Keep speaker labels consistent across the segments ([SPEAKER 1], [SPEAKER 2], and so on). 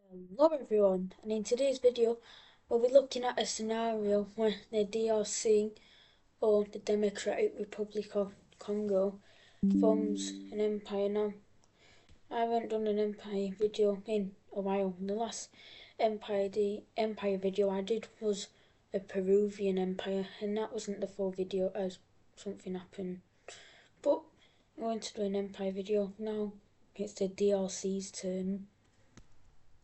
[SPEAKER 1] Hello everyone, and in today's video we'll be looking at a scenario where the DRC, or the Democratic Republic of Congo, forms an empire. Now, I haven't done an empire video in a while. The last empire video I did was a Peruvian empire, and that wasn't the full video as something happened. But I'm going to do an empire video now. It's the DRC's turn.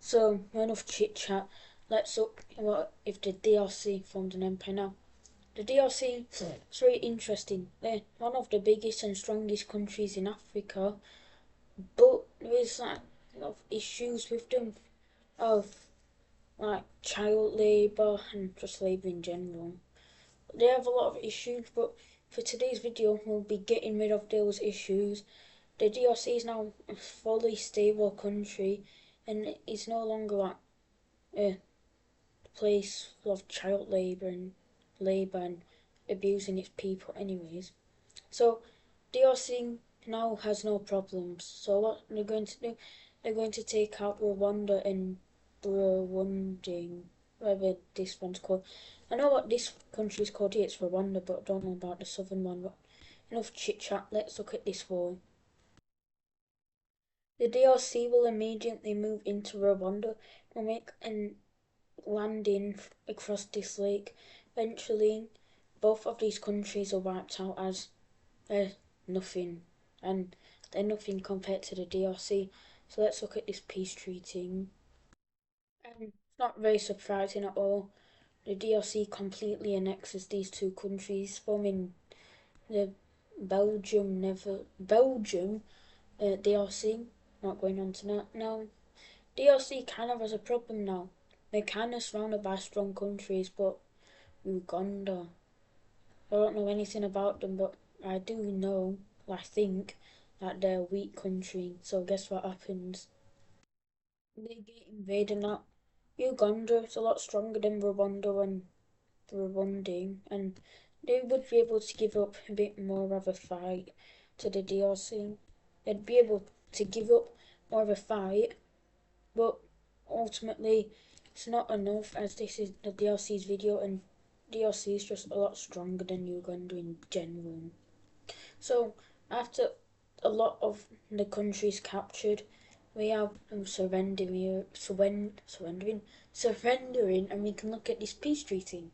[SPEAKER 1] So, enough chit chat. Let's look at if the DRC formed an empire now. The DRC is very interesting. They're one of the biggest and strongest countries in Africa, but there is like a lot of issues with them, of like child labour and just labour in general. They have a lot of issues, but for today's video, we'll be getting rid of those issues. The DRC is now a fully stable country, and it's no longer like a place full of child labour and abusing its people anyways. So DRC now has no problems. So what they're going to do, they're going to take out Rwanda and Burundi, whatever this one's called. I know what this country's called here, it's Rwanda, but I don't know about the southern one. But enough chit chat, let's look at this war. The DRC will immediately move into Rwanda and make an landing across this lake. Eventually, both of these countries are wiped out as they're nothing, and they're nothing compared to the DRC. So let's look at this peace treaty. And it's not very surprising at all. The DRC completely annexes these two countries, forming the Belgium DRC. Not going on to that now. DRC kind of has a problem now. They're kind of surrounded by strong countries, but Uganda, I don't know anything about them, but I do know, I think, that they're a weak country. So guess what happens? They get invaded now. Uganda is a lot stronger than Rwanda and Burundi, and they would be able to give up a bit more of a fight to the DRC. They'd be able to give up more of a fight, but ultimately it's not enough, as this is the DRC's video, and DRC is just a lot stronger than Uganda in general. So after a lot of the countries captured, we have them surrendering, and we can look at this peace treaty.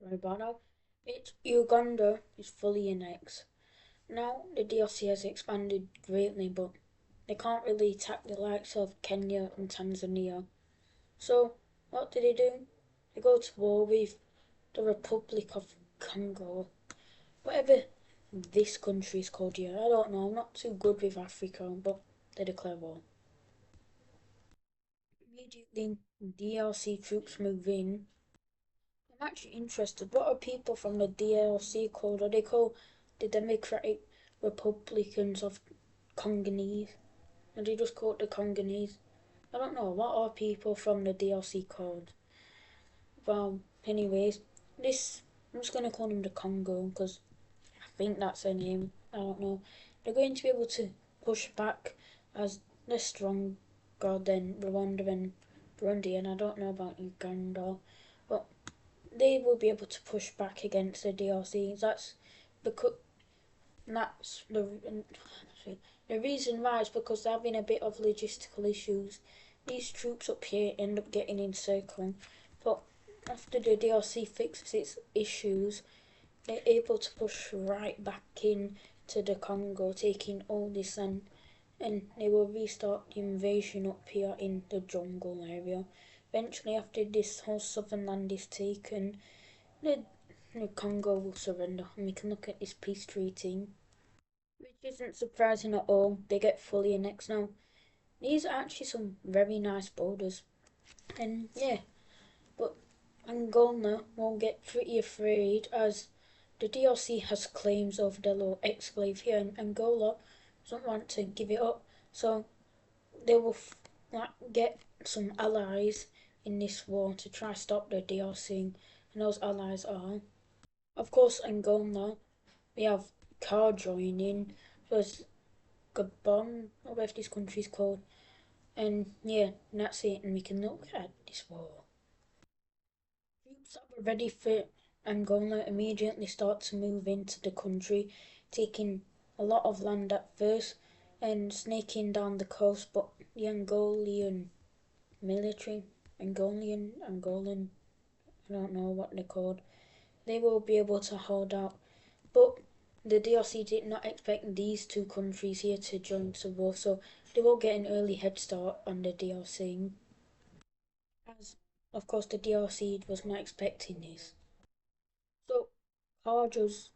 [SPEAKER 1] Right about now, Uganda is fully annexed. Now the DRC has expanded greatly, but they can't really attack the likes of Kenya and Tanzania. So what do? They go to war with the Republic of Congo, whatever this country is called here. I don't know, I'm not too good with Africa, but they declare war. Immediately, DRC troops move in. I'm actually interested, what are people from the DRC called? Are they called the Democratic Republicans of Congolese? Are they just called the Congolese? I don't know, what are people from the DRC called? Well, anyways, I'm just gonna call them the Congo, because I think that's their name. I don't know. They're going to be able to push back, as they're stronger than Rwanda and Burundi, and I don't know about Uganda, but they will be able to push back against the DRC. Because that's the reason why is because they're having a bit of logistical issues. These troops up here end up getting encircled, but after the DRC fixes its issues, they're able to push right back in to the Congo, taking all this land, and they will restart the invasion up here in the jungle area. Eventually, after this whole southern land is taken, the, the Congo will surrender, and we can look at this peace treaty, which isn't surprising at all. They get fully annexed now. These are actually some very nice borders, and yeah, but Angola will get pretty afraid, as the DRC has claims over the little exclave here, and Angola doesn't want to give it up. So they will get some allies in this war to try stop the DRC, and those allies are, of course, Angola. We have Car joining, there's Gabon, or whatever this country's called, And yeah, that's it. And we can look at this war. Troops that were ready for Angola immediately start to move into the country, taking a lot of land at first and snaking down the coast. But the Angolian military, Angolan, I don't know what they're called, they will be able to hold out. But the DRC did not expect these two countries here to join the war, so they will get an early head start on the DRC. As of course the DRC was not expecting this. So car does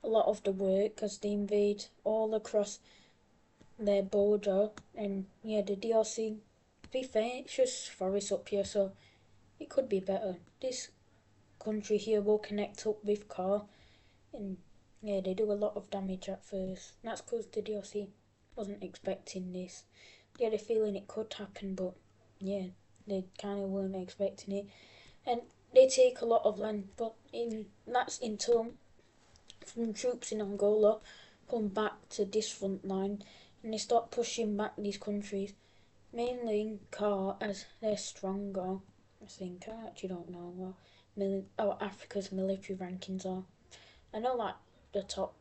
[SPEAKER 1] a lot of the work as they invade all across their border, and yeah, the DRC, to be fair, it's just forest up here, so it could be better. This country here will connect up with car, and yeah, they do a lot of damage at first. That's because the DRC wasn't expecting this. They had a feeling it could happen, but yeah, they kind of weren't expecting it. And they take a lot of land, but that's until some troops in Angola come back to this front line and they start pushing back these countries, mainly in Car as they're stronger. I think I actually don't know what Africa's military rankings are. I know like the top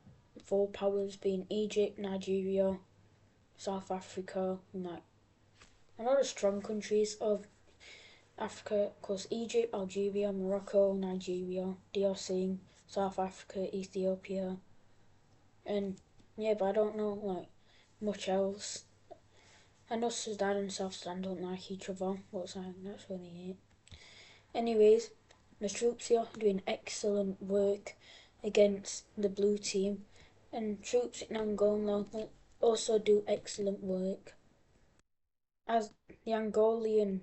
[SPEAKER 1] four powers being Egypt, Nigeria, South Africa, and like I know the strong countries of Africa, of course Egypt, Algeria, Morocco, Nigeria, DRC, South Africa, Ethiopia, and yeah, but I don't know like much else. I know Sudan and South Sudan don't like each other, but that's really it. Anyways, the troops here are doing excellent work against the blue team, and troops in Angola also do excellent work. As the Angolan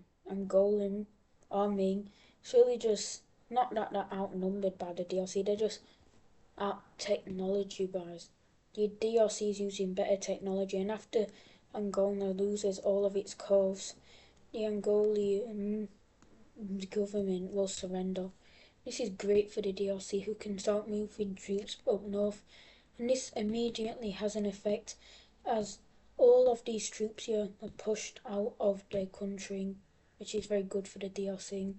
[SPEAKER 1] army, it's really just not that they're outnumbered by the DRC, they're just out technology wise. The DRC is using better technology, and after Angola loses all of its coves, the Angolan government will surrender. This is great for the DRC, who can start moving troops up north, and this immediately has an effect as all of these troops here are pushed out of their country, which is very good for the DRC.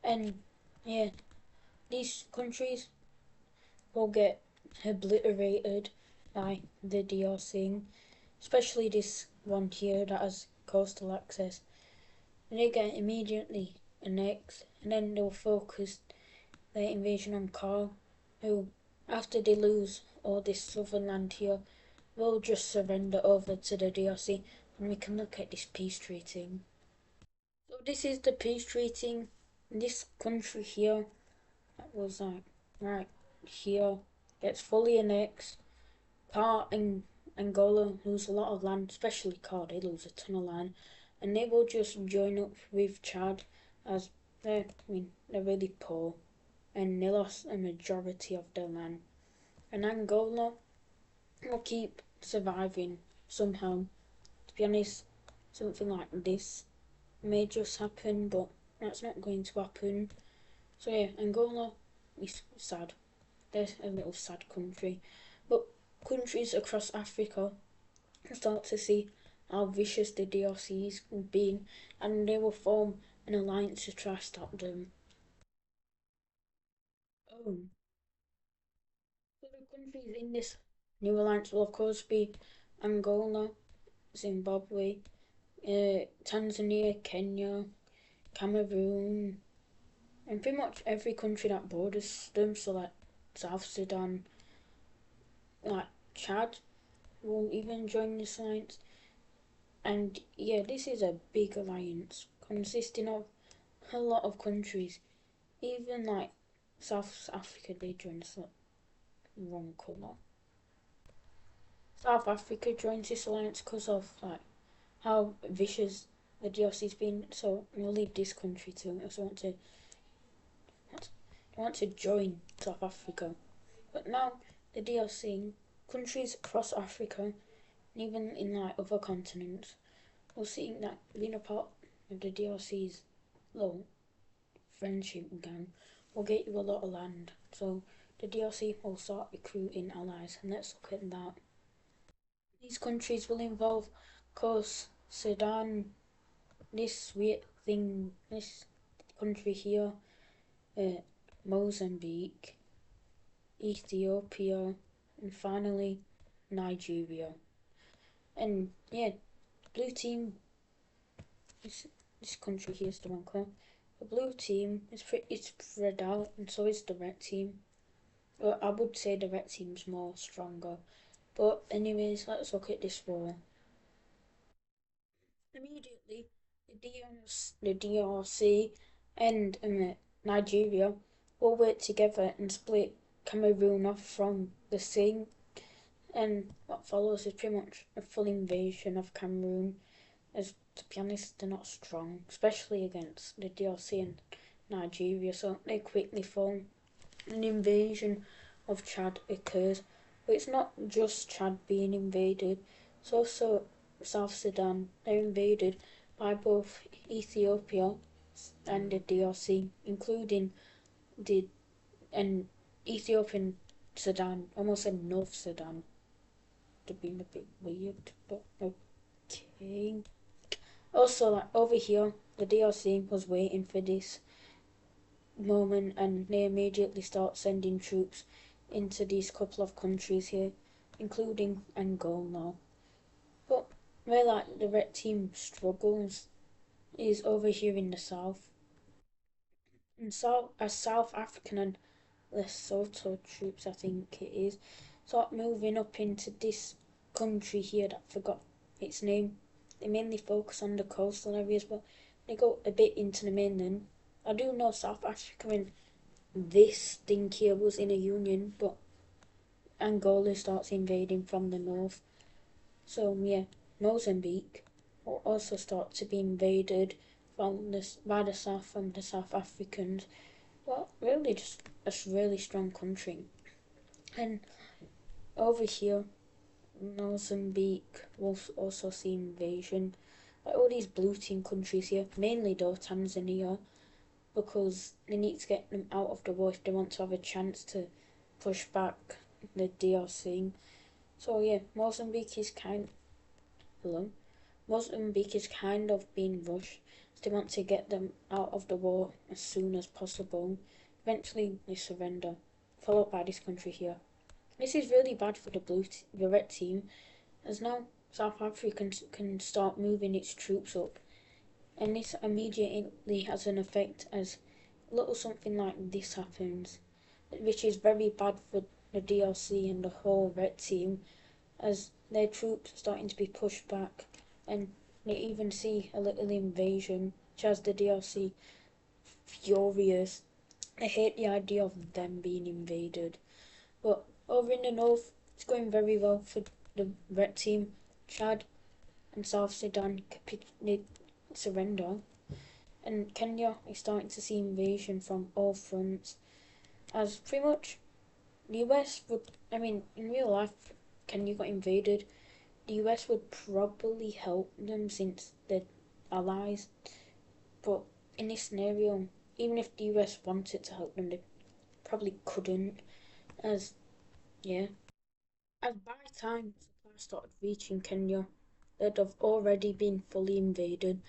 [SPEAKER 1] And yeah, these countries will get obliterated by the DRC, especially this one here that has coastal access. And they get immediately annexed, and then they'll focus their invasion on Carl, who, after they lose all this southern land here, will just surrender over to the DRC, and we can look at this peace treaty. So this is the peace treaty. This country here, that was like right here, gets fully annexed. Car and Angola lose a lot of land, especially Car, they lose a ton of land, and they will just join up with Chad as they're really poor, and they lost a majority of their land. And Angola will keep surviving somehow. To be honest, something like this may just happen, but that's not going to happen. So yeah, Angola is sad. They're a little sad country. But countries across Africa start to see how vicious the DRC's been, and they will form an alliance to try to stop them. Oh, so the countries in this new alliance will of course be Angola, Zimbabwe, Tanzania, Kenya, Cameroon, and pretty much every country that borders them. So like South Sudan, like Chad will even join this alliance. And yeah, this is a big alliance consisting of a lot of countries. Even like South Africa, they joined the wrong colour. South Africa joins this alliance because of like how vicious the DRC's been. So we'll leave this country too. I also want to join South Africa. But now the DRC, countries across Africa, and even in like other continents, will see that being a part of the DRC's little friendship gang will get you a lot of land. So the DRC will start recruiting allies, and let's look at that. These countries will involve Cause Sudan, this weird thing, this country here, uh, Mozambique, Ethiopia, and finally Nigeria. And yeah, blue team, this, this country here is the one called. The blue team is pretty spread out, and so is the red team. Well, I would say the red team's more stronger. But anyways, let's look at this war. Immediately, the DRC and Nigeria will work together and split Cameroon off from the sea. And what follows is pretty much a full invasion of Cameroon, as to be honest, they're not strong, especially against the DRC and Nigeria, so they quickly fall. An invasion of Chad occurs, but it's not just Chad being invaded, it's also South Sudan. They're invaded by both Ethiopia and the DRC, including the and Ethiopian Sudan, almost said North Sudan, to be a bit weird, but okay. Also, like over here, the DRC was waiting for this moment and they immediately start sending troops into these couple of countries here, including Angola. But where like the red team struggles is over here in the south. And so as South African and Lesotho troops I think it is, start moving up into this country here that I forgot its name. They mainly focus on the coastal areas but they go a bit into the mainland. I do know South Africa and this thing here was in a union, but Angola starts invading from the north. So yeah, Mozambique will also start to be invaded from this by the south from the South Africans. Well, really just a really strong country. And over here, Mozambique will also see invasion. Like all these blue team countries here, mainly though Tanzania, because they need to get them out of the war if they want to have a chance to push back the DRC. So yeah, Mozambique is kind of being rushed. They want to get them out of the war as soon as possible. Eventually, they surrender, followed by this country here. This is really bad for the red team, as now South Africa can start moving its troops up, and this immediately has an effect as little something like this happens, which is very bad for the DRC and the whole red team, as their troops are starting to be pushed back, and they even see a little invasion, which has the DRC furious. They hate the idea of them being invaded. But over in the north, it's going very well for the red team. Chad and South Sudan surrender, and Kenya is starting to see invasion from all fronts. As pretty much the US would, I mean, in real life, Kenya got invaded. The US would probably help them since they're allies, but in this scenario, even if the US wanted to help them, they probably couldn't. As yeah, as by the time supplies started reaching Kenya, they'd have already been fully invaded.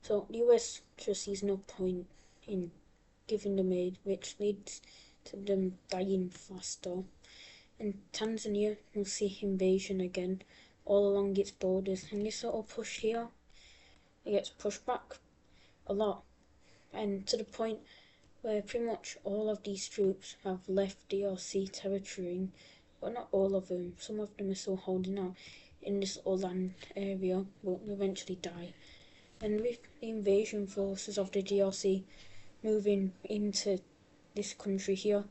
[SPEAKER 1] So the US just sees no point in giving them aid, which leads to them dying faster. And Tanzania will see invasion again all along its borders, and this little push here, it gets pushed back a lot, and to the point where pretty much all of these troops have left DRC territory, but not all of them. Some of them are still holding out in this little land area, but will eventually die. And with the invasion forces of the DRC moving into this country here,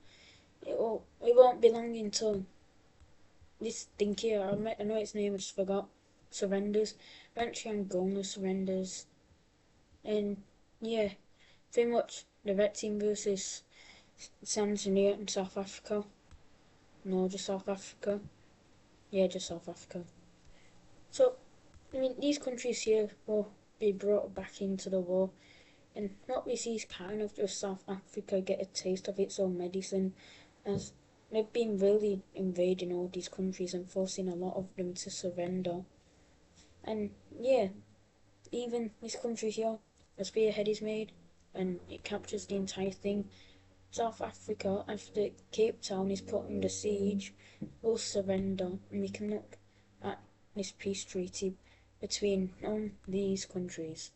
[SPEAKER 1] it won't be long until this thing here, I know its name, I just forgot, surrenders. Eventually Angola surrenders. And yeah, pretty much the red team versus Tanzania and South Africa. No, just South Africa. Yeah, just South Africa. So, I mean, these countries here will be brought back into the war. And what we see is kind of just South Africa get a taste of its own medicine, as they've been really invading all these countries and forcing a lot of them to surrender. And yeah, even this country here, a spearhead is made and it captures the entire thing. South Africa, after Cape Town is put under siege, will surrender, and we can look at this peace treaty between these countries.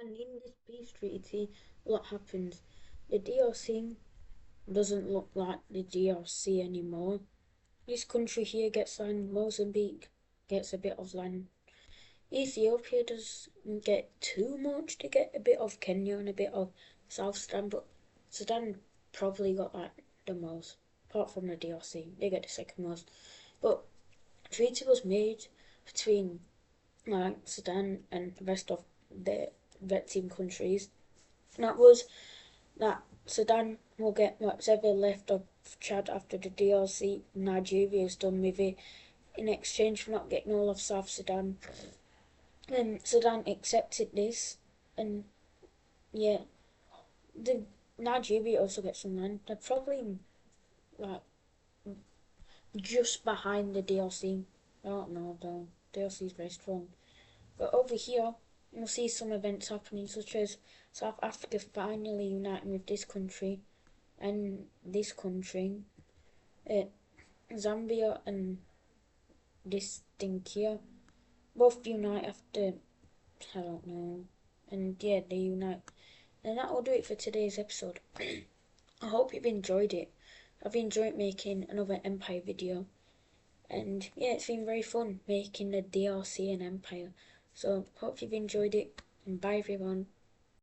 [SPEAKER 1] And in this peace treaty, what happens? The DRC doesn't look like the DRC anymore. This country here gets land, Mozambique gets a bit of land. Ethiopia doesn't get too much, to get a bit of Kenya and a bit of South Sudan, but Sudan probably got like the most, apart from the DRC, they get the second most. But a treaty was made between like Sudan and the rest of the red team countries, and that was that Sudan will get what's ever left of Chad after the DRC. Nigeria is done with it in exchange for not getting all of South Sudan. And Sudan accepted this, and yeah, the Nigeria also gets some land. They're probably like just behind the DRC. I don't know though. DLC is very strong. But over here, you'll see some events happening, such as South Africa finally uniting with this country and this country. Uh, Zambia and this thing here both unite after, I don't know. And yeah, they unite. And that will do it for today's episode. I hope you've enjoyed it. I've enjoyed making another Empire video. And yeah, it's been very fun making the DRC an Empire. So hope you've enjoyed it. And bye everyone.